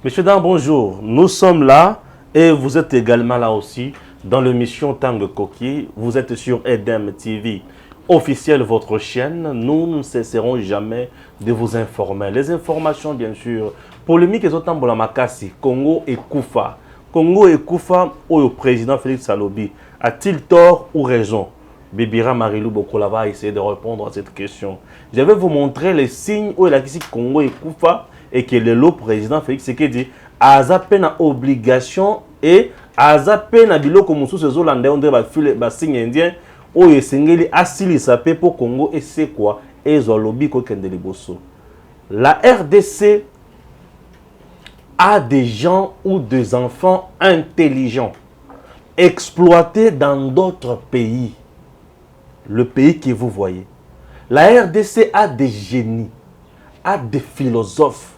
Monsieur Dan, bonjour. Nous sommes là et vous êtes également là aussi dans l'émission Tango Koki. Vous êtes sur Edem TV, officiel votre chaîne. Nous ne cesserons jamais de vous informer. Les informations, bien sûr. Polémique et autant pour la Makassi, Congo et Koufa. Congo et Koufa, où le président Félix Salobi a-t-il tort ou raison? Bibira Marilou Bokola va essayer de répondre à cette question. Je vais vous montrer les signes où il a dit Congo et Koufa et que le président Félix Tshisekedi a une obligation et a une biloko musu ces Hollandais on dirait signe indien où il s'engage asili sapé pour Congo et c'est quoi et zolobi ko kendeli bosso. La RDC a des gens ou des enfants intelligents exploités dans d'autres pays. Le pays que vous voyez. La RDC a des génies, a des philosophes.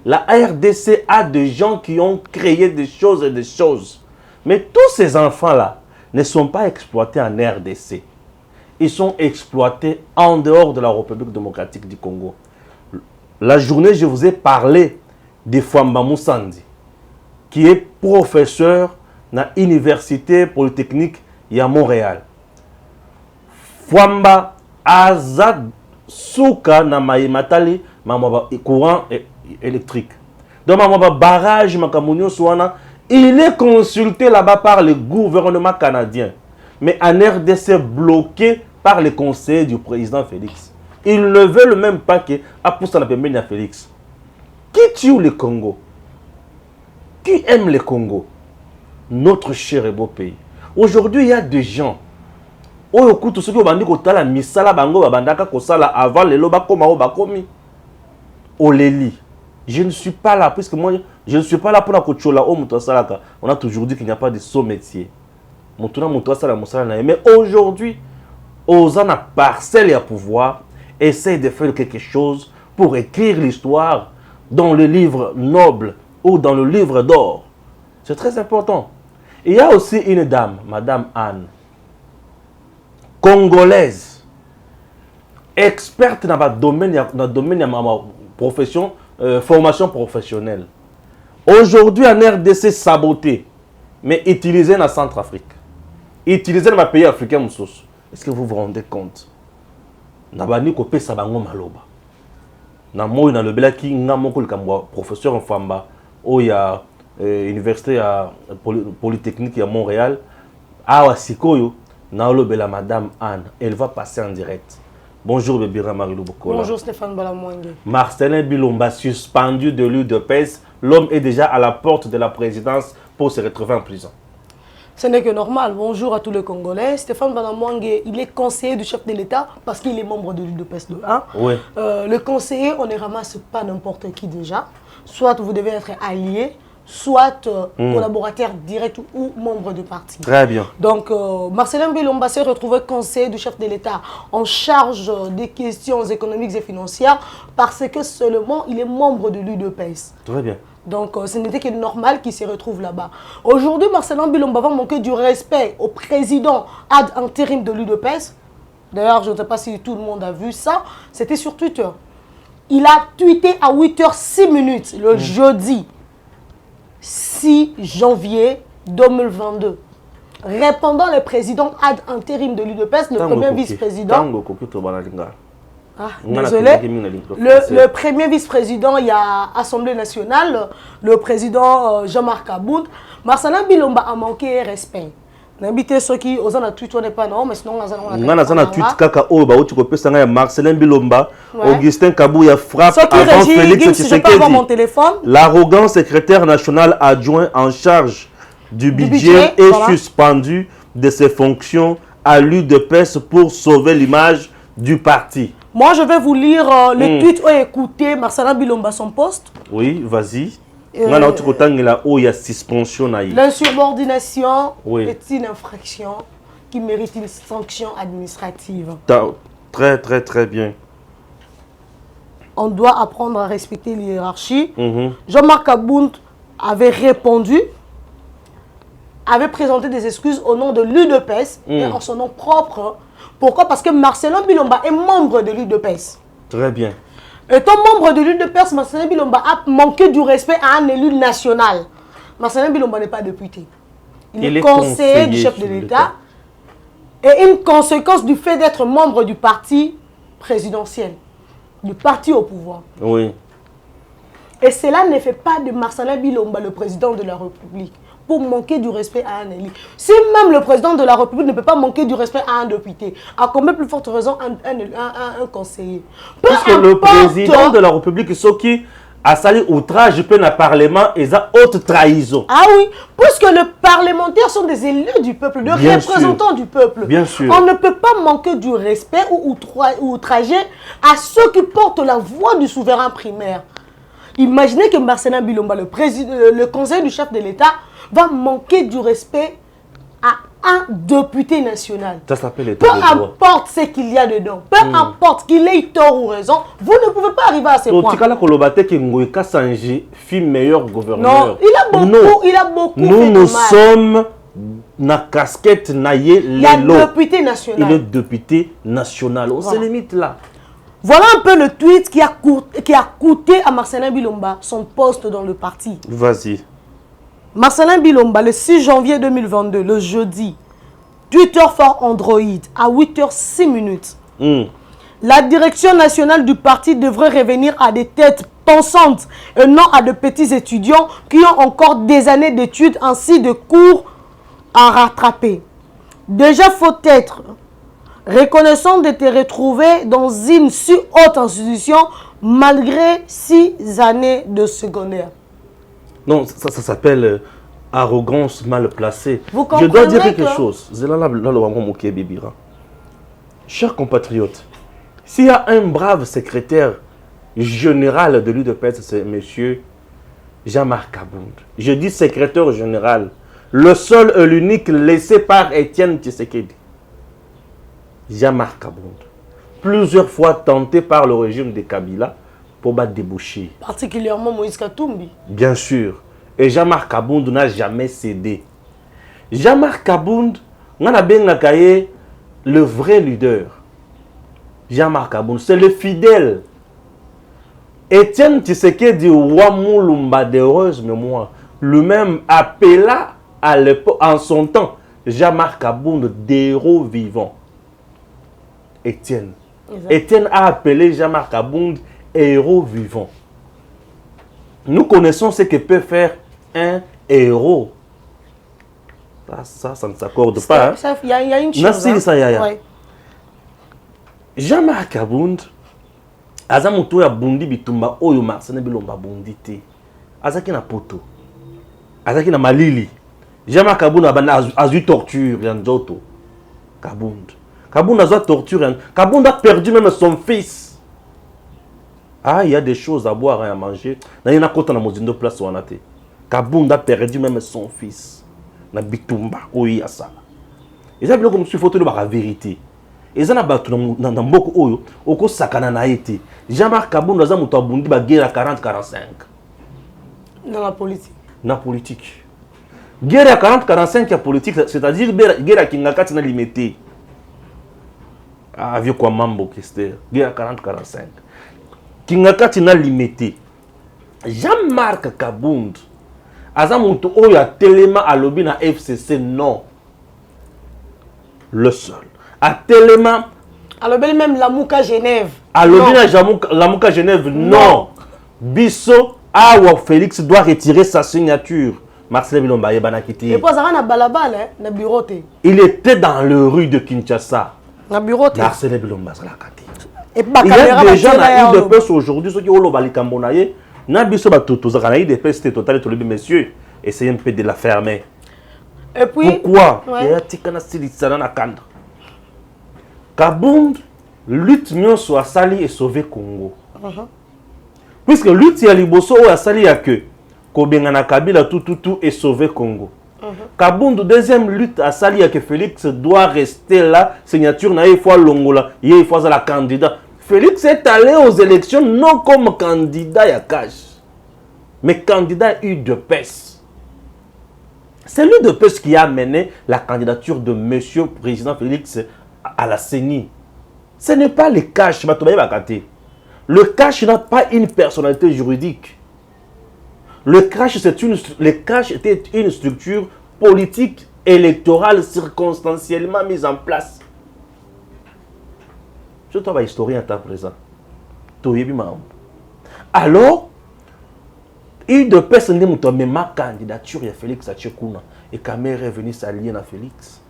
La RDC a des gens qui ont créé des choses et des choses. Mais tous ces enfants-là ne sont pas exploités en RDC. Ils sont exploités en dehors de la République démocratique du Congo. La journée, je vous ai parlé de Fwamba Moussandi, qui est professeur à l'Université Polytechnique à Montréal. Fwamba Azad Souka na Matali, courant électrique. Donc, barrage, il est consulté là-bas par le gouvernement canadien. Mais en RDC, bloqué par les conseillers du président Félix. Ils ne veulent même pas que Félix. Qui tue le Congo? Qui aime le Congo? Notre cher et beau pays. Aujourd'hui, il y a des gens. Avant les bakomi. Oleli. Je ne suis pas là, puisque moi, je ne suis pas là pour la cochola. On a toujours dit qu'il n'y a pas de saut métier. Mais aujourd'hui, aux en parcelle et à pouvoir, essaye de faire quelque chose pour écrire l'histoire dans le livre noble ou dans le livre d'or. C'est très important. Il y a aussi une dame, Madame Anne, congolaise, experte dans le domaine de ma profession, formation professionnelle. Aujourd'hui, en RDC, saboté, mais utilisé dans la Centrafrique. Utilisé dans les pays africains. Est-ce que vous vous rendez compte? Nabani kopé sabango maloba. Na moi na le belaki ngamoko le kamwa professeur en Famba au ya université à Polytechnique à Montréal. Awa sikoyo na le bela Madame Anne, elle va passer en direct. Bonjour Bébira Marilou Bokola. Bonjour Stéphane Balamouangue. Marcelin Bilomba suspendu de l'UDPS. L'homme est déjà à la porte de la présidence pour se retrouver en prison. Ce n'est que normal. Bonjour à tous les Congolais. Stéphane Balamouangue, il est conseiller du chef de l'État parce qu'il est membre de l'UDPS 1. Oui. Le conseiller, on ne ramasse pas n'importe qui déjà. Soit vous devez être allié, soit collaborateur direct ou membre de parti. Très bien. Donc, Marcelin Bilomba s'est retrouvé conseiller du chef de l'État en charge des questions économiques et financières parce que seulement il est membre de l'UDPS. Très bien. Donc, ce n'était que normal qu'il se retrouve là-bas. Aujourd'hui, Marcelin Bilomba va manquer du respect au président ad intérim de l'UDPS. D'ailleurs, je ne sais pas si tout le monde a vu ça. C'était sur Twitter. Il a tweeté à 8h06 le jeudi 6 janvier 2022. Répondant le président ad intérim de l'UDPS, le premier vice-président. Désolé. Le premier vice-président, il y a Assemblée nationale, le président Jean-Marc Aboud. Marcelin Bilomba a manqué respect. N'habitez ceux qui osent en tweet, on n'est pas non, mais sinon on a tweet kaka oba où tu peux penser Marcelin Bilomba, Augustin Kabouya frappe avant Félix Tshisekedi. L'arrogant secrétaire national adjoint en charge du budget est suspendu de ses fonctions à l'UDPS pour sauver l'image du parti. Moi, je vais vous lire le tweet où écouté Marcelin Bilomba son poste. Oui, vas-y. L'insubordination est une infraction qui mérite une sanction administrative. Très, très, très bien. On doit apprendre à respecter l'hiérarchie. Jean-Marc Aboud avait répondu, avait présenté des excuses au nom de l'UDPS et en son nom propre. Pourquoi? Parce que Marcelin Bilomba est membre de l'UDPS. Très bien. Étant membre de l'UDPS, Marcelin Bilomba a manqué du respect à un élu national. Marcelin Bilomba n'est pas député. Il est conseiller du chef de l'État. Et une conséquence du fait d'être membre du parti présidentiel, du parti au pouvoir. Oui. Et cela ne fait pas de Marcelin Bilomba le président de la République pour manquer du respect à un élu. Si même le président de la République ne peut pas manquer du respect à un député, à combien plus forte raison un conseiller? Parce que le président de la République, ce qui a sali outrage peut le Parlement et ça haute trahison. Ah oui, puisque les parlementaires sont des élus du peuple, des représentants du peuple. Bien sûr. On ne peut pas manquer du respect ou outrager à ceux qui portent la voix du souverain primaire. Imaginez que Marcelin Bilomba, le conseiller du chef de l'État, va manquer du respect à un député national. Ça s'appelle l'État de droit. Peu importe ce qu'il y a dedans, peu importe qu'il ait tort ou raison, vous ne pouvez pas arriver à ce point. Non, il a beaucoup nous sommes na casquette naïe le député national. Il est député national. On se limite là. Voilà un peu le tweet qui a coûté à Marcelin Bilomba son poste dans le parti. Vas-y. Marcelin Bilomba, le 6 janvier 2022, le jeudi, Twitter for Android, à 8h06. La direction nationale du parti devrait revenir à des têtes pensantes et non à de petits étudiants qui ont encore des années d'études ainsi de cours à rattraper. Déjà, faut être reconnaissant de te retrouver dans une si haute institution malgré 6 années de secondaire. Non, ça s'appelle arrogance mal placée. Je dois dire quelque chose. Chers compatriotes, s'il y a un brave secrétaire général de l'UDPS, c'est M. Jean-Marc Kabound. Je dis secrétaire général. Le seul et l'unique laissé par Étienne Tshisekedi. Jean-Marc Kabound. Plusieurs fois tenté par le régime de Kabila pour battre déboucher. Particulièrement Moïse Katumbi. Bien sûr. Et Jean-Marc Kabound n'a jamais cédé. Jean-Marc Kabound, on a bien le vrai leader. Jean-Marc Kabound, c'est le fidèle. Étienne Tshisekedi Ouamoulumba d'heureuse mémoire, lui-même appela à l'époque, en son temps, Jean-Marc Kabound d'héros vivant. Étienne. Étienne a appelé Jean-Marc Kabound héros vivant. Nous connaissons ce que peut faire un héros. Ça ne s'accorde pas. Il y a une chose. Ouais. Jean-Marc Kabound, Azamuto ya bundi bitumba oyo Marcelin Bilomba bundi te. Azaki na poto. Azaki na malili. Jean-Marc Kabound a eu torture ya nzoto. Kabound a eu torture. Kabound a perdu même son fils. Ah, il y a des choses à boire et à manger. Il y a des choses place où on a été. Kabound a perdu même son fils. Na bitumba oyo ya ça. Et ça, comme si photo la vérité. Et ça, dans beaucoup oyo, oko sakana na été. Jean-Marc Kabound a muto abundi ba guerre à 40-45. Dans la politique. Dans la politique. Guerre à 40-45 la politique, c'est-à-dire guerre à Kingakati na limité. Ah, vieux quoi mambo Kester. Guerre à 40-45. Kingakati na limité. Jean-Marc Kabound azamuto oyo a tellement à lobby na FCC non. Le seul. A tellement à lobby même la Mouka Genève. À lobby la Mouka Genève non. Bisso Awa Félix doit retirer sa signature. Marcelin Bilomba yebana kiti. Et puis ça na balabala na bureau. Il était dans le rue de Kinshasa. Na bureau. Marcelin Bilomba sala kati. Et il y a déjà na IDPS aujourd'hui ceux qui ont l'obali kambonaye na biso ba tozaka na IDPS c'était total to lebi messieurs essayez un peu de la fermer. Et puis pourquoi il y a tikana silisana na kanda. Kabound lutte nyonso asali et sauver Congo. Puisque lutte ya liboso o asali ya que kobenga na Kabila tout et sauver Congo. Kabound deuxième lutte asali ya que Félix doit rester là signature na fois longola il faut la candidat. Félix est allé aux élections non comme candidat à cash, mais candidat UDPS. C'est l'UDPS qui a mené la candidature de Monsieur Président Félix à la CENI. Ce n'est pas les cash. Le cash n'a pas une personnalité juridique. Le cash était une structure politique, électorale, circonstanciellement mise en place. Je suis un historien à temps présent. Alors, il de personne qui a ma candidature, il y a Félix Tchekuna. Et Kamer est venu s'allier à Félix.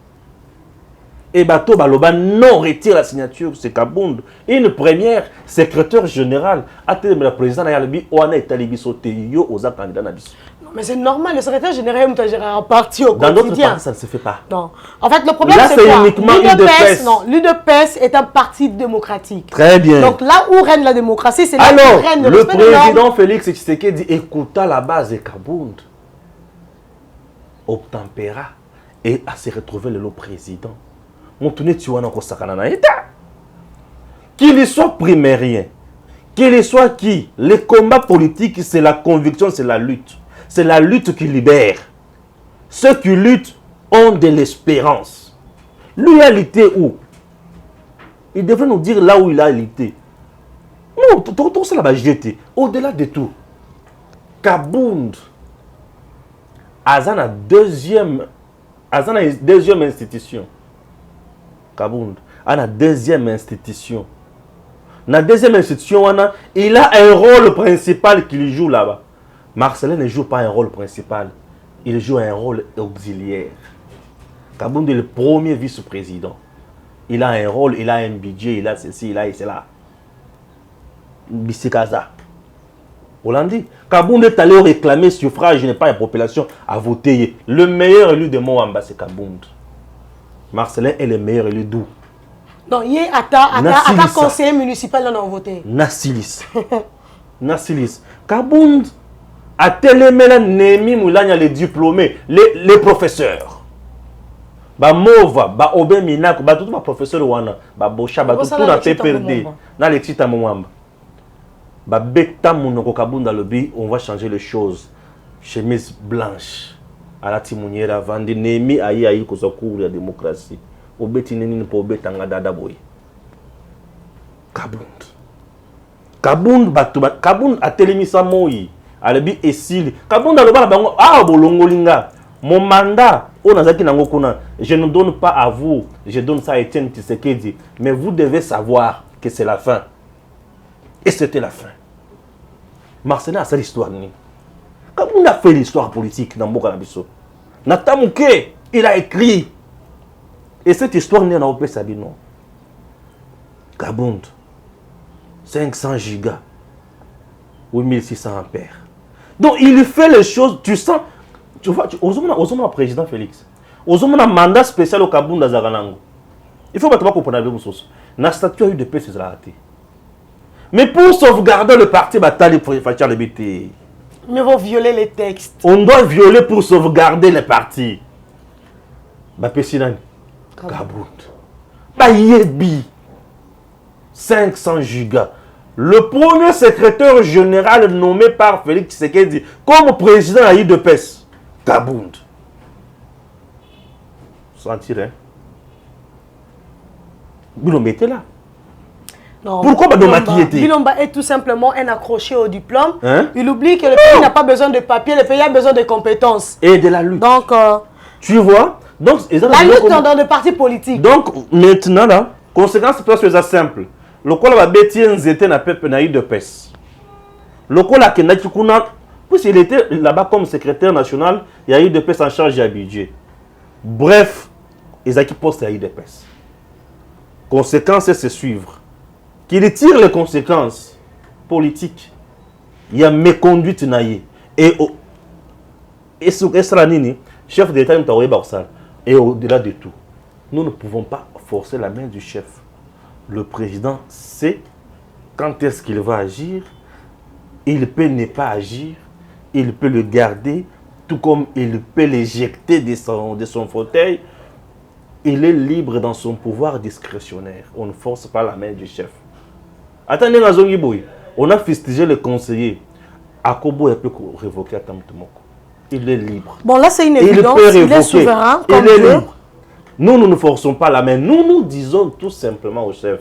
Et Bato Baloba non retire la signature, c'est Kabound. Une première secrétaire général, à la présidente Yalbi, on a été libisotéo aux candidats Nabiso. Mais c'est normal, le secrétaire général est un parti au quotidien. Dans d'autres partis, ça ne se fait pas. Non. En fait, le problème, c'est quoi? L'UDPS. Non, l'UDPS est un parti démocratique. Très bien. Donc là où règne la démocratie, c'est là où règne le président Félix Tshisekedi écouta la base de Kabound, obtempéra et a se retrouvé le président. Qu'il soit primérien, qu'il soit qui, les combats politiques, c'est la conviction, c'est la lutte. C'est la lutte qui libère. Ceux qui luttent ont de l'espérance. Lui a lutté où? Il devrait nous dire là où il a lutté. Non, tout ça là-bas jeté. Au-delà de tout, Kabound, Azana deuxième institution. Kabound, la deuxième institution. La deuxième institution, il a un rôle principal qu'il joue là-bas. Marcelin ne joue pas un rôle principal. Il joue un rôle auxiliaire. Kabound est le premier vice-président. Il a un rôle, il a un budget, il a ceci, il a cela. Bissekaza. Hollandi. Kabound est allé réclamer suffrage, je n'ai pas la population à voter. Le meilleur élu de Moamba, c'est Kabound. Marcelin est le meilleur élu d'où? Non, il est à conseiller municipal dans voté. Nassilis. Nassilis. Kabound a télémé Némi Moulania les diplômés, les professeurs. Ba Mova, ba Obe Minak, ba tout ba professeur wana, ba Bocha, ba tout na PPRD, na l'exita Mwamba. Ba Bekta Mounoko Kabound dans le bi, on va changer les choses. Chemise blanche. À la Timouniera, Vandi Némi aïe kosakou la démocratie. Obeti nini po betanga dada boy. Kabound. Kabound a télémisa moi. Alebi esili. Kabound a le bala bango ah bolongolinga. Mon mandat, je ne donne pas à vous, je donne ça à Etienne Tshisekedi. Mais vous devez savoir que c'est la fin. Et c'était la fin. Marcelin a fait l'histoire. Comme on a fait l'histoire politique dans Mboka Nabiso. Natamouke, il a écrit. Et cette histoire n'est pas au Sabino. Kabound, 500 gigas, 8600 ampères. Donc il fait les choses, tu sens. Tu vois, au président Félix, au mandat spécial au Kabound à Zaganango. Il faut pas comprendre la chose. La statut a eu de paix, c'est raté. Mais pour sauvegarder le parti, bataille pour faire le BT. Mais vous violez les textes. On doit violer pour sauvegarder les partis. Bapesinan, Kabound. Bayebi, 500 gigas. Le premier secrétaire général nommé par Félix Tshisekedi comme président à UDPS. Kabound. Sentir, hein? Bilomba était là. Non, pourquoi Badomaki était? Bilomba est tout simplement un accroché au diplôme. Hein? Il oublie que le pays n'a pas besoin de papier, le pays a besoin de compétences. Et de la lutte. Donc, tu vois? Donc, la lutte dans les partis politiques. Donc, maintenant, là, conséquence, c'est simple. Le col va bétien zété na pepe na UDPS. Le col a kenakikuna. Puisqu'il était là-bas comme secrétaire national, il y a eu des PES en charge du budget. Bref, ils ont qui postent à UDPS. Conséquences, c'est suivre. Qu'il tire les conséquences politiques. Il y a méconduite naïe. Et chef d'État, et au-delà de tout, nous ne pouvons pas forcer la main du chef. Le président sait quand est-ce qu'il va agir. Il peut ne pas agir. Il peut le garder, tout comme il peut l'éjecter de son fauteuil. Il est libre dans son pouvoir discrétionnaire. On ne force pas la main du chef. Attendez, on a fustigé le conseiller. Akobo peut révoquer Atamtomoko. Il est libre. Bon, là, c'est une évidence. Il est souverain. Il est libre. Nous ne forçons pas la main. Nous disons tout simplement au chef.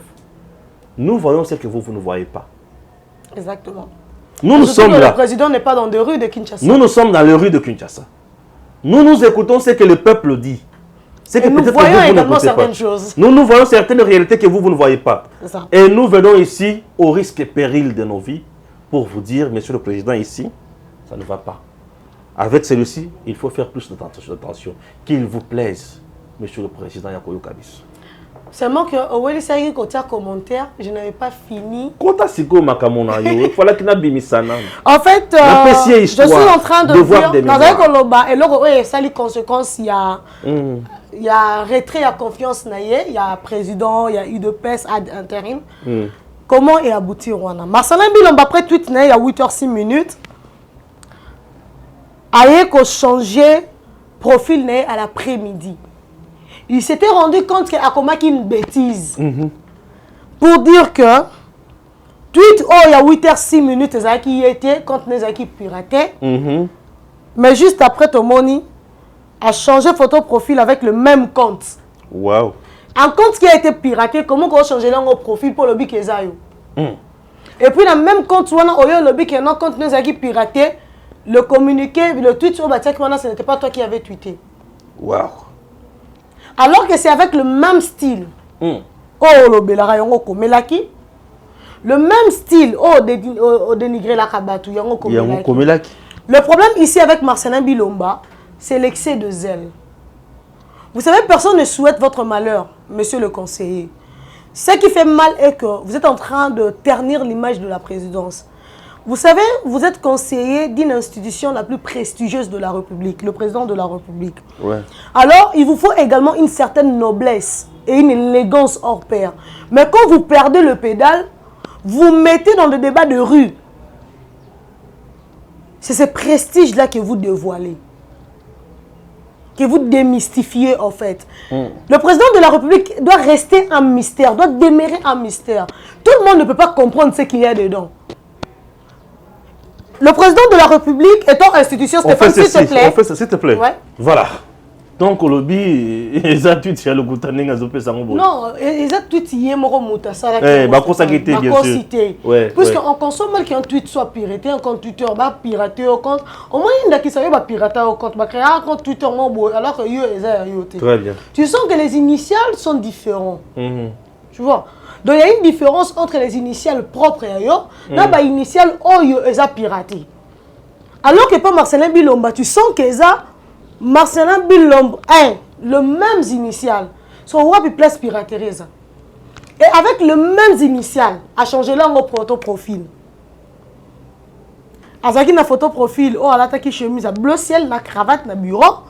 Nous voyons ce que vous ne voyez pas. Exactement. Nous sommes là. Le président n'est pas dans des rues de Kinshasa. Nous sommes dans les rues de Kinshasa. Nous écoutons ce que le peuple dit. Et nous voyons également certaines choses. Nous voyons certaines réalités que vous ne voyez pas. Ça. Et nous venons ici au risque et péril de nos vies pour vous dire, monsieur le président, ici, ça ne va pas. Avec celui-ci, il faut faire plus d'attention. Qu'il vous plaise, monsieur le président Yakoyo Kabis. Seulement que Oweli Sagi côté commentaire, je n'avais pas fini. En fait, je suis en train de voir dans un coloba et là ça les conséquences il y a retrait à confiance naïe, il y a président, il y a eu de PES ad intérim. Comment est abouti Rwanda? Marcelin Bilomba après tweet il y a 8h06 a changé profil à l'après-midi. Il s'était rendu compte qu'il a commis une bêtise. Pour dire que tweet il y a 8h06 qui était quand les équipes piratées. Mais juste après Tomoni a changé photo profil avec le même compte. Wow. Un compte qui a été piraté, comment on change le profil pour le bic Et puis dans le même compte, on a le bic et non compte les équipes piratées, le communiqué, le tweet sur Batia, ce n'était pas toi qui avais tweeté. Wow. Alors que c'est avec le même style. Le même style, dénigrer la Kabatu, le problème ici avec Marcelin Bilomba, c'est l'excès de zèle. Vous savez, personne ne souhaite votre malheur, monsieur le conseiller. Ce qui fait mal est que vous êtes en train de ternir l'image de la présidence. Vous savez, vous êtes conseiller d'une institution la plus prestigieuse de la République, le président de la République. Ouais. Alors, il vous faut également une certaine noblesse et une élégance hors pair. Mais quand vous perdez le pédale, vous mettez dans le débat de rue. C'est ce prestige-là que vous dévoilez. Que vous démystifiez en fait. Le président de la République doit rester un mystère, doit demeurer un mystère. Tout le monde ne peut pas comprendre ce qu'il y a dedans. Le président de la République étant institution, Stéphane, s'il te plaît. On fait ça, s'il te plaît. Ouais. Voilà. Donc, le lobby, ils ont tout le goutaning à zopé ça. Non, ils ont tout hier, moro muta ça. Puisqu'on consomme mal qu'un tweet soit piraté, un compte Twitter va pirater au compte. Au moins, il y a qui savent pas pirater au compte, va créer un compte Twitter alors que ils très bien. Tu sens que les initiales sont différents. Tu vois. Donc il y a une différence entre les initiales propres et ailleurs, là les initiales oyo eza piraté. Alors que pas Marcelin Bilomba, tu sens que ça Marcelin Bilomba le même initial. Son wapi place piraterie ça. Et avec le même initial, a changé là en photo profil. Azaki na photo profil, oh ala taki chemise à bleu ciel, na cravate na bureau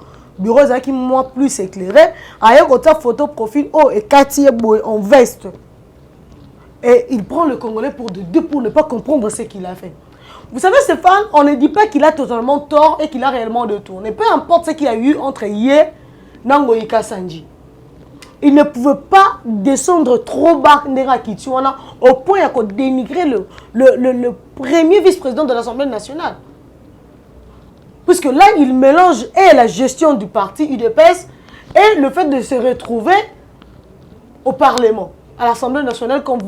azaki moi plus éclairé, ailleurs autre photo profil, oh et Cathy en veste. Et il prend le Congolais pour ne pas comprendre ce qu'il a fait. Vous savez, Stéphane, on ne dit pas qu'il a totalement tort et qu'il a réellement de tourner. Peu importe ce qu'il y a eu entre Yé et Ngoïka Sanji. Il ne pouvait pas descendre trop bas au point de dénigrer le premier vice-président de l'Assemblée nationale. Puisque là, il mélange et la gestion du parti UDPS et le fait de se retrouver au Parlement, à l'Assemblée nationale comme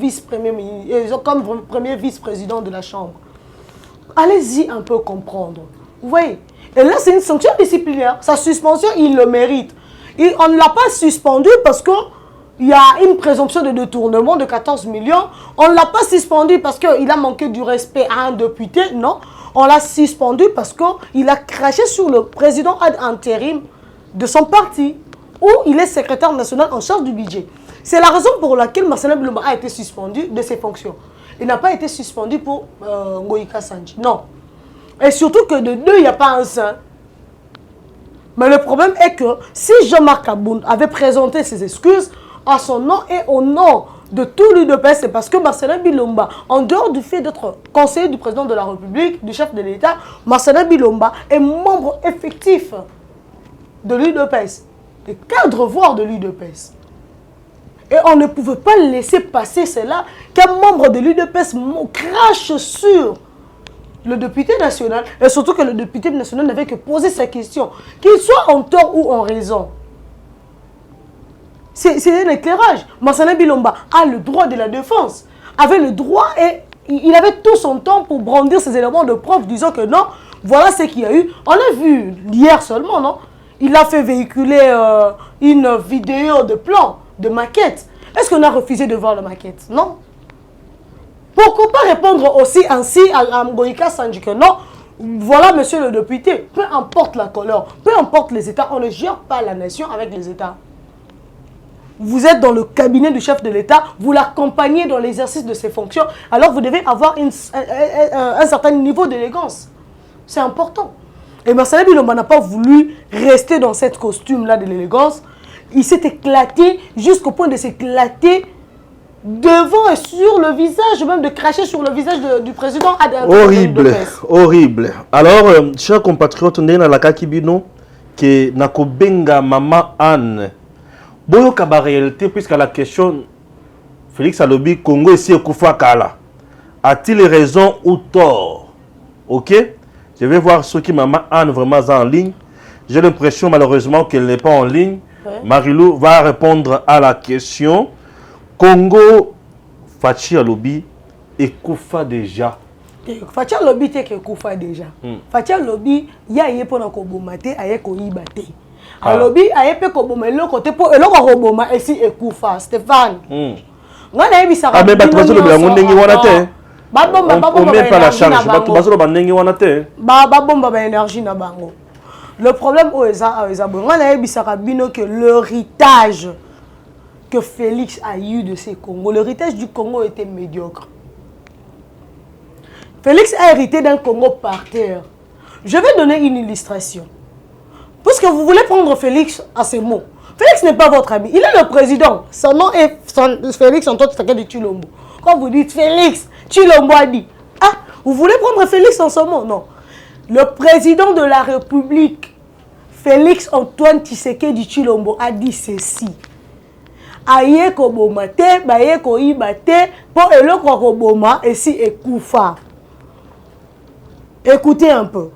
premier vice-président de la Chambre. Allez-y un peu comprendre. Vous voyez? Et là, c'est une sanction disciplinaire. Sa suspension, il le mérite. Et on ne l'a pas suspendu parce qu'il y a une présomption de détournement de 14 millions. On ne l'a pas suspendu parce qu'il a manqué du respect à un député. Non. On l'a suspendu parce qu'il a craché sur le président ad intérim de son parti, où il est secrétaire national en charge du budget. C'est la raison pour laquelle Marcelin Bilomba a été suspendu de ses fonctions. Il n'a pas été suspendu pour Ngoïka Sanji. Non. Et surtout que de deux, il n'y a pas un saint. Mais le problème est que si Jean-Marc Aboun avait présenté ses excuses à son nom et au nom de tout l'UDPS, c'est parce que Marcelin Bilomba, en dehors du fait d'être conseiller du président de la République, du chef de l'État, Marcelin Bilomba est membre effectif de l'UDPS, le cadre voire de l'UDPS. Et on ne pouvait pas laisser passer cela qu'un membre de l'UDPS crache sur le député national, et surtout que le député national n'avait que posé sa question, qu'il soit en tort ou en raison. C'est un éclairage. Marcelin Bilomba a le droit de la défense, avait le droit et il avait tout son temps pour brandir ces éléments de preuve, disant que non, voilà ce qu'il y a eu. On l'a vu hier seulement, non? Il a fait véhiculer une vidéo de plan, de maquette. Est-ce qu'on a refusé de voir la maquette? Non. Pourquoi pas répondre aussi ainsi à Ngoïka Sanji que non? Voilà, monsieur le député, peu importe la couleur, peu importe les États, on ne gère pas la nation avec les États. Vous êtes dans le cabinet du chef de l'État, vous l'accompagnez dans l'exercice de ses fonctions, alors vous devez avoir un certain niveau d'élégance. C'est important. Et Marcel Bilomba n'a pas voulu rester dans cette costume-là de l'élégance. Il s'est éclaté jusqu'au point de s'éclater devant et sur le visage, même de cracher sur le visage du président. Horrible, horrible. Alors, chers compatriotes, on est dans la Kakibino, que Nakobenga Mama Anne. Boyo kaba réalité, puisque la question, Félix Alobi, Congo ici au Koufa Kala. A-t-il raison ou tort? Ok? Je vais voir ce qui Maman Anne vraiment en ligne. J'ai l'impression malheureusement qu'elle n'est pas en ligne. Ouais. Marilou va répondre à la question. Congo, Fachi Alobi, et Koufa déjà. Fachi Alobi, t'es que Koufa déjà. Fachi Alobi, il y a eu pendant qu'on bomate, il y a eu bate. Alobi, il y a eu qu'on bomate, le côté pour le roboma, et si et Koufa, Stéphane. On a eu ça. Ah, mais tu vas le blanc, on ne met pas la charge. Tu vas le blanc, on a été. Énergie na bango. Le problème, on a eu ça que l'héritage que Félix a eu de ces Congos. L'héritage du Congo était médiocre. Félix a hérité d'un Congo par terre. Je vais donner une illustration. Puisque vous voulez prendre Félix à ces mots. Félix n'est pas votre ami. Il est le président. Son nom est Félix Antoine Tshisekedi Tshilombo. Quand vous dites Félix Tshilombo a dit, ah, vous voulez prendre Félix en ce mot? Non. Le président de la République, Félix Antoine Tshisekedi Tshilombo, a dit ceci. Aye ko boma te, baye ko iba te, po eloko ko boma et si ekoufa. Écoutez un peu.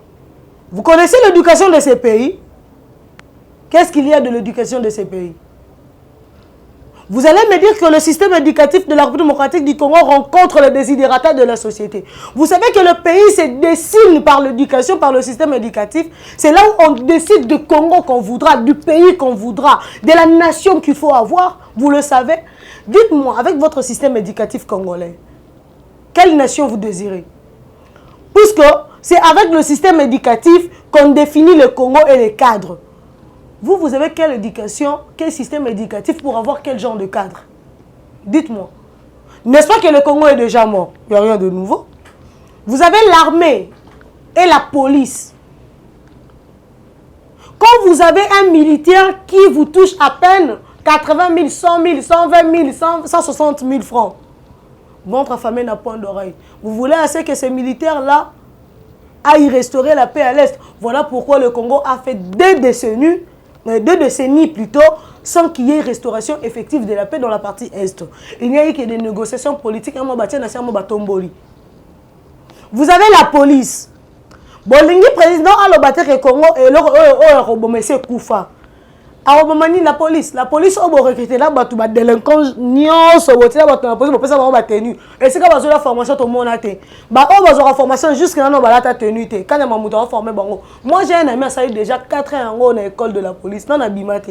Vous connaissez l'éducation de ces pays? Qu'est-ce qu'il y a de l'éducation de ces pays? Vous allez me dire que le système éducatif de la République démocratique du Congo rencontre les désidératas de la société. Vous savez que le pays se dessine par l'éducation, par le système éducatif. C'est là où on décide du Congo qu'on voudra, du pays qu'on voudra, de la nation qu'il faut avoir. Vous le savez. Dites-moi, avec votre système éducatif congolais, quelle nation vous désirez? Puisque c'est avec le système éducatif qu'on définit le Congo et les cadres. Vous avez quelle éducation, quel système éducatif pour avoir quel genre de cadre? Dites-moi. N'est-ce pas que le Congo est déjà mort? Il n'y a rien de nouveau. Vous avez l'armée et la police. Quand vous avez un militaire qui vous touche à peine 80 000, 100 000, 120 000, 160 000 francs, votre famille n'a point d'oreille. Vous voulez assez que ces militaires-là aillent restaurer la paix à l'Est. Voilà pourquoi le Congo a fait deux décennies plutôt, sans qu'il y ait restauration effective de la paix dans la partie Est. Il n'y a eu que des négociations politiques. Vous avez la police. Bolingi président a le battre le Congo et le Koufa. La police a recruté là, les délinquants la police et c'est quand la formation tout le monde a été. La formation jusqu'à là la tenue quand on formé moi j'ai un ami ça eu déjà 4 ans à l'école de la police non abimate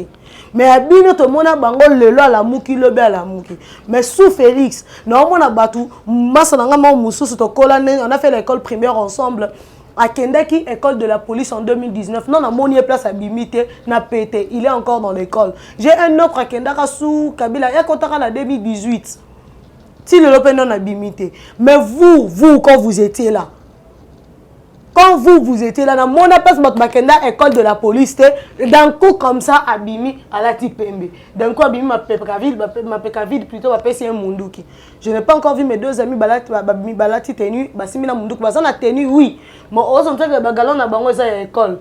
mais abino tout le monde a bango le lo la muki le be la muki mais sous Félix non on a battu massa nga mususu to kola on a fait l'école primaire ensemble à Kendaki, école de la police en 2019. Non, on a mon place à Bimite, n'a pété. Il est encore dans l'école. J'ai un autre à Kendaka sous Kabila. Il y a contact en 2018. Si le Lopé non a Bimite. Mais vous, quand vous étiez là, dans mon place, ma école de la police, d'un coup comme ça, à Bimi, à la Tipembe. D'un coup, à Bimi, ma pécavide, plutôt, ma c'est un Munduki. Je n'ai pas encore vu mes deux amis balati tenue, Bassimina Munduki. Parce qu'on a tenu, oui. Mais on sent que les galons à Bango, c'est à l'école.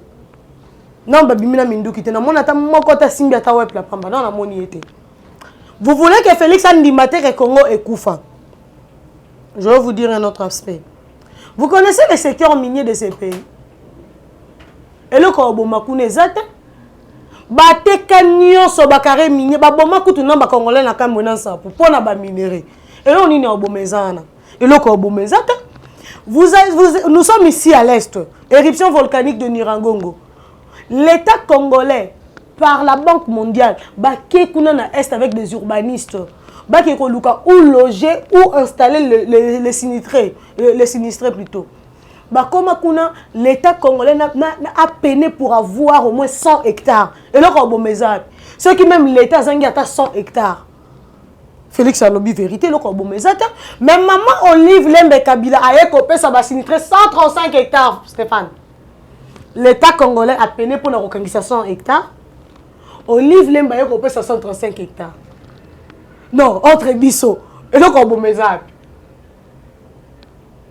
Non, Babimina Munduki. Non, on a mon côté Simbia Tawep la Pamba. Non, on a mon été. Vous voulez que Félix Andimate et Congo et Koufa? Je vais vous dire un autre aspect. Vous connaissez le secteur minier de ces pays? Et le Kobomakune Zate? Bate canyon so bakare minier, baboma kutu na ba Congolais na Cameroun pour na ba minerai. Et là on est au Bomezana. Et le corbeau mezata. Nous sommes ici à l'Est. Éruption volcanique de Nirangongo. L'État congolais, par la Banque mondiale, qui est Est avec des urbanistes, qui est où loger ou installer les sinistrés. Les sinistrés plutôt. Comme l'État congolais a peiné pour avoir au moins 100 hectares. Et le corbeau mezata. Ceux qui même l'État a 100 hectares. Félix Alobi vérité, le corbeau mezata. Mais maman Olive Lembe Kabila a écopé sa sinistré 135 hectares, Stéphane. L'État congolais a peiné pour la reconquistation 100 hectares. Olive Lembe a écopé 135 hectares. Non, entre Bisso et le corbeau mezata.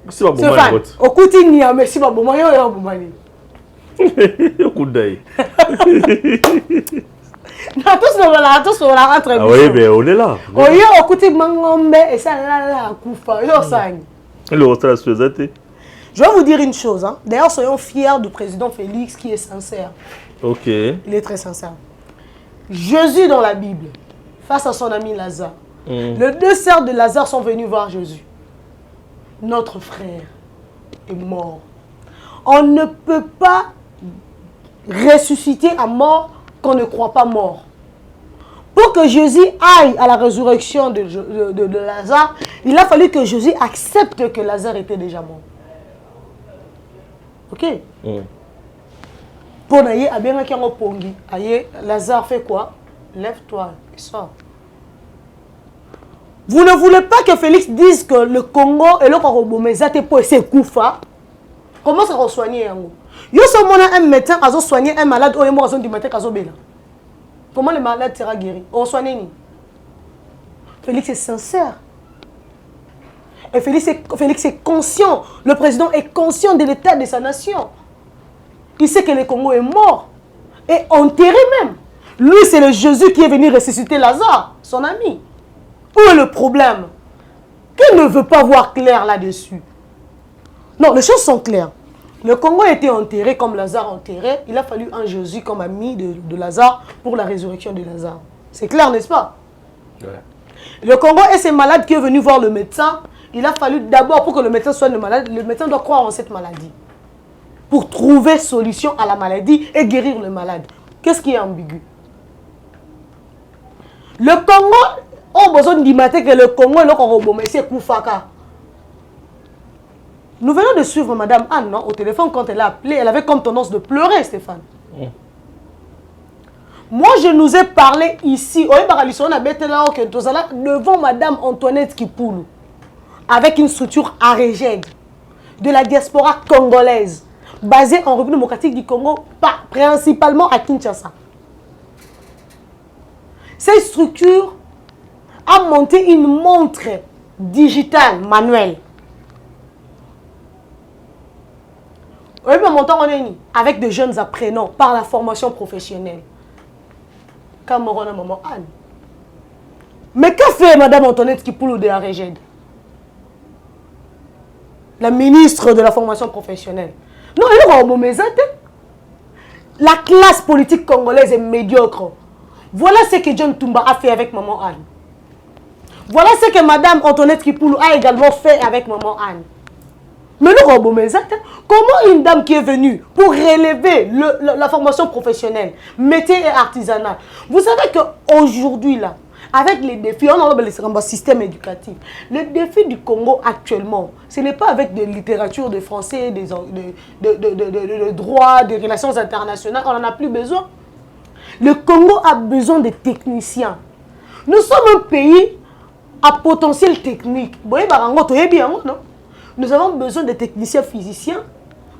Stéphane, au côté ni a mais si ba bomo yo yo bomani. Coup d'œil. Tous voilà entre Ah oui, mais on est là. Oyo au côté mangombe et ça là kufa yo sani. Le restaurant se. Je vais vous dire une chose. Hein. D'ailleurs, soyons fiers du président Félix qui est sincère. Ok. Il est très sincère. Jésus dans la Bible, face à son ami Lazare. Les deux sœurs de Lazare sont venues voir Jésus. Notre frère est mort. On ne peut pas ressusciter à mort qu'on ne croit pas mort. Pour que Jésus aille à la résurrection de Lazare, il a fallu que Jésus accepte que Lazare était déjà mort. Ok. Pour naïe, à bien qu'il pongi, aïe, Lazare fait quoi? Lève-toi et sors. Vous ne voulez pas que Félix dise que le Congo et le Congo mezate pour essayer Koufa. Comment ça va soigner un yo un médecin qui a soigné un malade ou un mois du matin qui a bela. Comment le malade sera guéri? On soigne ni. Félix est sincère. Et Félix est conscient. Le président est conscient de l'état de sa nation. Il sait que le Congo est mort. Et enterré même. Lui, c'est le Jésus qui est venu ressusciter Lazare, son ami. Où est le problème? Qu'il ne veut pas voir clair là-dessus. Non, les choses sont claires. Le Congo a été enterré comme Lazare enterré. Il a fallu un Jésus comme ami de Lazare pour la résurrection de Lazare. C'est clair, n'est-ce pas? Ouais. Le Congo est ce malade qui est venu voir le médecin. Il a fallu d'abord, pour que le médecin soigne le malade, le médecin doit croire en cette maladie. Pour trouver solution à la maladie et guérir le malade. Qu'est-ce qui est ambigu? Le Congo, on a besoin d'imiter que le Congo est le Congo, mais c'est Koufaka. Nous venons de suivre Madame Anne, non, au téléphone quand elle a appelé. Elle avait comme tendance de pleurer, Stéphane. Moi, je nous ai parlé ici, devant Madame Antoinette Kipoulou, avec une structure arégègue de la diaspora congolaise, basée en République démocratique du Congo, principalement à Kinshasa. Cette structure a monté une montre digitale manuelle. Avec de jeunes apprenants par la formation professionnelle. Cameroun, maman Anne. Mais qu'a fait Madame Antoinette Kipoulou de la Régède? La ministre de la formation professionnelle. Non, elle est au mezate. La classe politique congolaise est médiocre. Voilà ce que John Toumba a fait avec maman Anne. Voilà ce que Madame Antoinette Kipoulou a également fait avec maman Anne. Mais le robot mezate, comment une dame qui est venue pour relever la formation professionnelle, métier et artisanat, vous savez qu'aujourd'hui là, avec les défis, on a le système éducatif. Le défi du Congo actuellement, ce n'est pas avec de littérature, de français, de droit, des relations internationales, on n'en a plus besoin. Le Congo a besoin de techniciens. Nous sommes un pays à potentiel technique. Nous avons besoin de techniciens physiciens,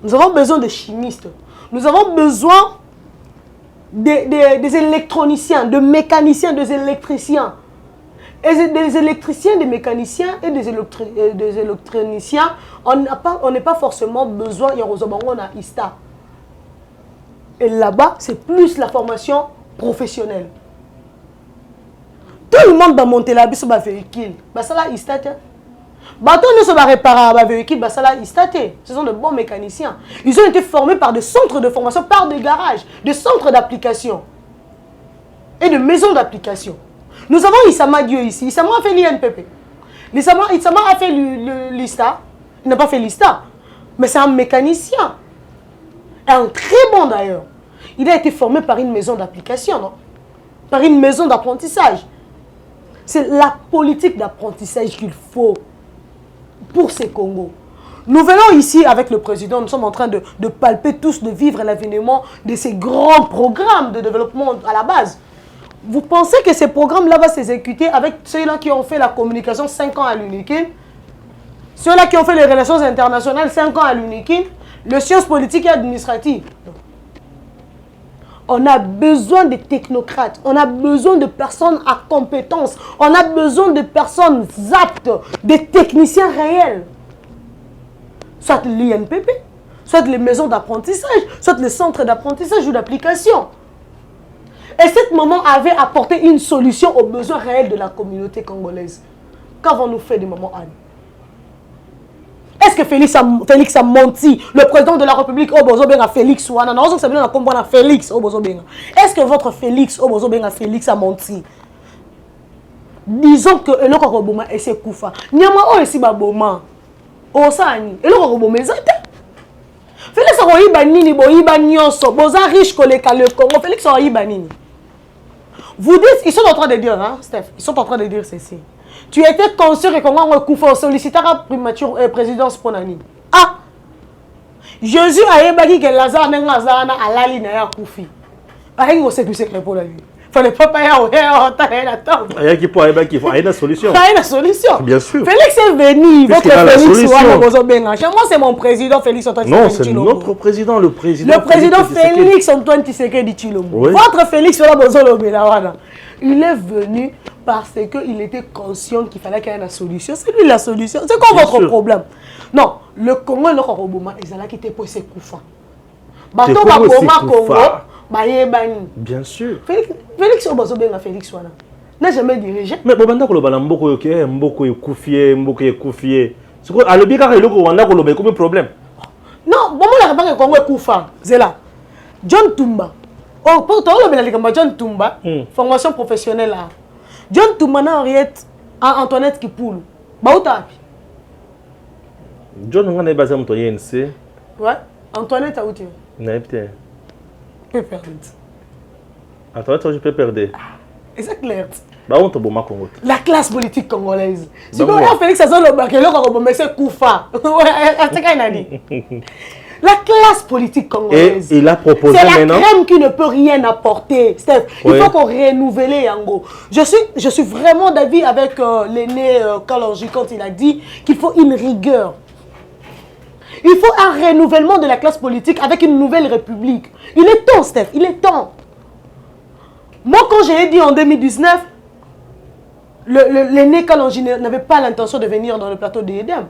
nous avons besoin de chimistes, nous avons besoin des électroniciens, de mécaniciens, des électriciens. Et des électriciens, des mécaniciens et des électroniciens, on n'est pas forcément besoin, il y a ISTA. Et là-bas, c'est plus la formation professionnelle. Tout le monde va monter là-bas sur le véhicule. Ça là, ISTA. Bateau ne se va réparer à véhicule, ce sont de bons mécaniciens. Ils ont été formés par des centres de formation, par des garages, des centres d'application et de maisons d'application. Nous avons Issama Dieu ici. Issama a fait l'INPP. Lissama a fait l'ISTA. Il n'a pas fait l'ISTA. Mais c'est un mécanicien. Un très bon d'ailleurs. Il a été formé par une maison d'application, non? Par une maison d'apprentissage. C'est la politique d'apprentissage qu'il faut pour ces Congos. Nous venons ici avec le président, nous sommes en train de palper tous, de vivre l'avènement de ces grands programmes de développement à la base. Vous pensez que ces programmes-là vont s'exécuter avec ceux-là qui ont fait la communication 5 ans à l'UNIKIN, ceux-là qui ont fait les relations internationales 5 ans à l'UNIKIN, les sciences politiques et administratives. On a besoin de technocrates, on a besoin de personnes à compétence, on a besoin de personnes aptes, de techniciens réels. Soit l'INPP, soit les maisons d'apprentissage, soit les centres d'apprentissage ou d'application. Et cette maman avait apporté une solution aux besoins réels de la communauté congolaise. Qu'avons-nous fait de maman Anne? Est-ce que Félix a menti? Le président de la République, Obozobenga Félix Wana. Est-ce que votre Félix, Obozobenga Félix a menti? Disons que le Koroboma est ses koufa. Nyama o esi baboma. Osani. Et le Koroboma est Félix a oyiba nini boyiba nyonso. Boza riche koleka le Congo. Félix a oyiba nini. Vous dites, ils sont en train de dire, hein, Steph, ils sont en train de dire ceci. Tu étais conscient que Congo a Koufa solliciteur à primature présidence pour Nani. Ah! Jésus a ébaki que Lazare n'a pas alali na ya Koufi. Ah, il sait que c'est pour la vie. Fallait pas payer au il y a qui peut ébaki, il y a une solution. Il y a une solution. Bien sûr. Félix est venu, votre Félix Ouana. Moi, c'est mon président Félix Antoine Tshisekedi. Non, c'est notre président, le président. Le président Félix Antoine Tshisekedi Tshilombo. Oui. Votre Félix Ouana, il est venu parce qu'il était conscient qu'il fallait qu'il y ait une solution. C'est lui la solution. C'est quoi votre problème? Non, le Congo, le Koroboma, ils ont quitté pour ses coups. Bateau Congo, bien sûr. Félix Obazobenga Félix Wana n'a jamais dirigé. Mais Bobanda Kolobala Mboko yoke, Mboko Koufié. C'est quoi? À l'objet car le Rwanda Kolobé comme problème. Non, bon la réponse est Congo Koufa. C'est là. John Tumba. Oh, pour toi le Bénalique John Tumba. Formation professionnelle là. John Tumba na Henriette Antoinette Kipoulou. Bautapi. John on est basé à Montoyer NC. Ouais. Antoinette a où tu es? Naïpté. Peut perdre. Antoinette je peux perdre. Et c'est clair. Bah on te bomba Congo. La classe politique congolaise. Si vous avez Félix Azon le Bakelo Korobomé c'est Koufa. C'est quoi il a dit? La classe politique congolaise. Et il a proposé maintenant. C'est la crème qui ne peut rien apporter. Steph, il faut qu'on renouvelle Yango. Je suis vraiment d'avis avec l'aîné Kalonji quand il a dit qu'il faut une rigueur. Il faut un renouvellement de la classe politique avec une nouvelle république. Il est temps, Steph, il est temps. Moi, quand j'ai dit en 2019, l'aîné Kalonji n'avait pas l'intention de venir dans le plateau de Edem.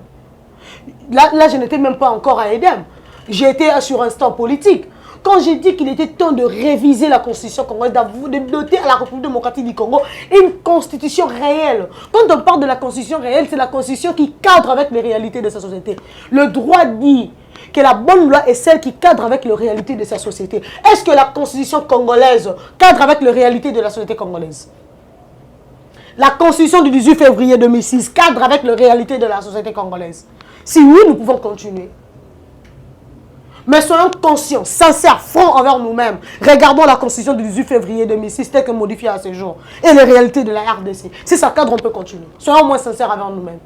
Là, je n'étais même pas encore à Edem. J'étais sur un stand politique. Quand j'ai dit qu'il était temps de réviser la constitution congolaise, de doter à la République démocratique du Congo une constitution réelle. Quand on parle de la constitution réelle, c'est la constitution qui cadre avec les réalités de sa société. Le droit dit que la bonne loi est celle qui cadre avec les réalités de sa société. Est-ce que la constitution congolaise cadre avec les réalités de la société congolaise? La constitution du 18 février 2006 cadre avec les réalités de la société congolaise. Si oui, nous pouvons continuer. Mais soyons conscients, sincères, francs envers nous-mêmes. Regardons la constitution du 18 février 2006 telle que modifiée à ce jour. Et les réalités de la RDC. Si ça cadre, on peut continuer. Soyons moins sincères envers nous-mêmes.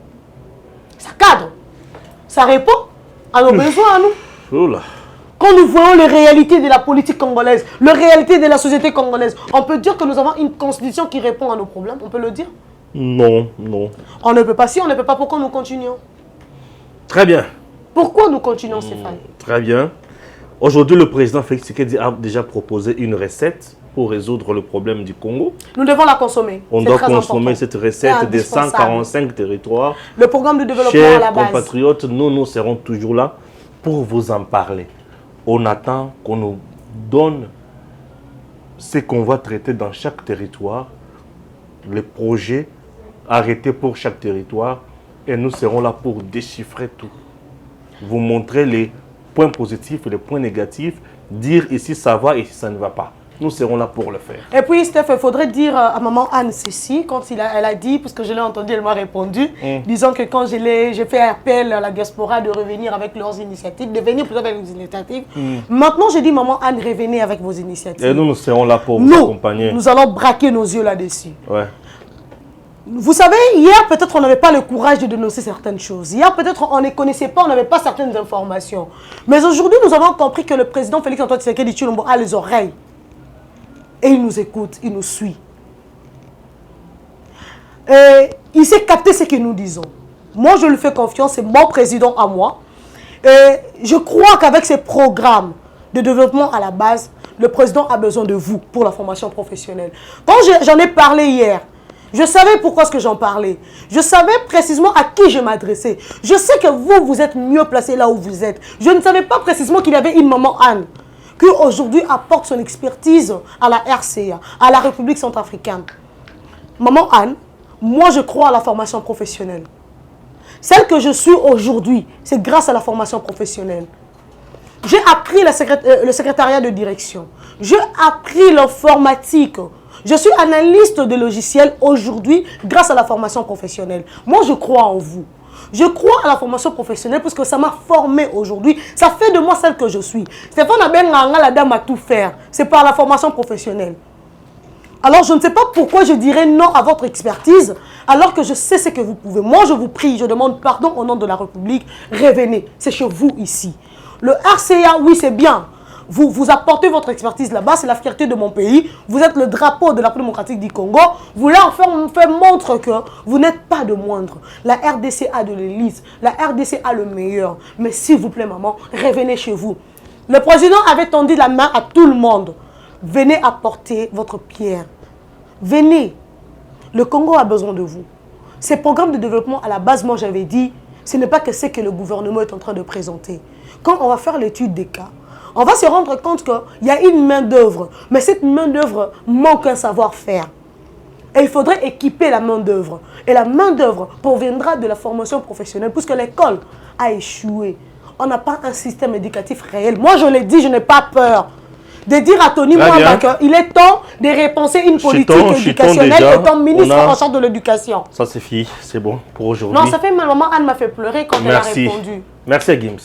Ça cadre. Ça répond à nos besoins, à nous. Oula. Quand nous voyons les réalités de la politique congolaise, les réalités de la société congolaise, on peut dire que nous avons une constitution qui répond à nos problèmes. On peut le dire? Non, non. On ne peut pas. Si on ne peut pas, pourquoi nous continuons? Très bien. Pourquoi nous continuons, Stéphane? Très bien. Aujourd'hui, le président Félix Tshisekedi a déjà proposé une recette pour résoudre le problème du Congo. Nous devons la consommer. On doit consommer cette recette des 145 territoires. Le programme de développement Chers à la base. compatriotes, nous serons toujours là pour vous en parler. On attend qu'on nous donne ce qu'on va traiter dans chaque territoire, les projets arrêtés pour chaque territoire, et nous serons là pour déchiffrer tout. Vous montrer les points positifs et les points négatifs, dire ici ça va et ici ça ne va pas. nous serons là pour le faire. Et puis, Steph, il faudrait dire à maman Anne ceci, quand elle a dit, parce que je l'ai entendu, elle m'a répondu, disant que quand j'ai fait appel à la diaspora de revenir avec leurs initiatives, de venir plutôt avec les initiatives, maintenant, je dis, maman Anne, revenez avec vos initiatives. Et nous serons là pour vous accompagner. Nous allons braquer nos yeux là-dessus. Ouais. Vous savez, hier, peut-être on n'avait pas le courage de dénoncer certaines choses. Hier, peut-être on ne connaissait pas, on n'avait pas certaines informations. Mais aujourd'hui, nous avons compris que le président Félix-Antoine Tshisekedi Tshilombo a les oreilles. Et il nous écoute, il nous suit. Et il sait capter ce que nous disons. Moi, je lui fais confiance, c'est mon président à moi. Et je crois qu'avec ces programmes de développement à la base, le président a besoin de vous pour la formation professionnelle. Quand j'en ai parlé hier, je savais pourquoi est-ce que j'en parlais. Je savais précisément à qui je m'adressais. Je sais que vous, vous êtes mieux placé là où vous êtes. Je ne savais pas précisément qu'il y avait une maman Anne qui aujourd'hui apporte son expertise à la RCA, à la République centrafricaine. Maman Anne, moi je crois à la formation professionnelle. Celle que je suis aujourd'hui, c'est grâce à la formation professionnelle. J'ai appris le secrétariat de direction. J'ai appris l'informatique. Je suis analyste de logiciels aujourd'hui grâce à la formation professionnelle. Moi, je crois en vous. Je crois à la formation professionnelle parce que ça m'a formé aujourd'hui. Ça fait de moi celle que je suis. Stéphane Abenga, la dame à tout faire. C'est par la formation professionnelle. Alors, je ne sais pas pourquoi je dirais non à votre expertise alors que je sais ce que vous pouvez. Moi, je vous prie, je demande pardon au nom de la République. Revenez, c'est chez vous ici. Le RCA, oui, c'est bien. Vous apportez votre expertise là-bas, c'est la fierté de mon pays. Vous êtes le drapeau de la République démocratique du Congo. Vous leur faites montre que vous n'êtes pas de moindre. La RDC a de l'élite, la RDC a le meilleur. Mais s'il vous plaît, maman, revenez chez vous. Le président avait tendu la main à tout le monde. Venez apporter votre pierre. Venez. Le Congo a besoin de vous. Ces programmes de développement, à la base, moi j'avais dit, ce n'est pas que ce que le gouvernement est en train de présenter. Quand on va faire l'étude des cas, on va se rendre compte qu'il y a une main-d'œuvre. Mais cette main-d'œuvre manque un savoir-faire. Et il faudrait équiper la main-d'œuvre. Et la main-d'œuvre proviendra de la formation professionnelle, puisque l'école a échoué. On n'a pas un système éducatif réel. Moi, je l'ai dit, je n'ai pas peur de dire à Tony Mwamba qu'il est temps de repenser une politique éducationnelle étant ministre en charge de l'éducation. Ça suffit, c'est bon pour aujourd'hui. Non, ça fait mal. Maman Anne m'a fait pleurer quand elle a répondu. Merci Gims.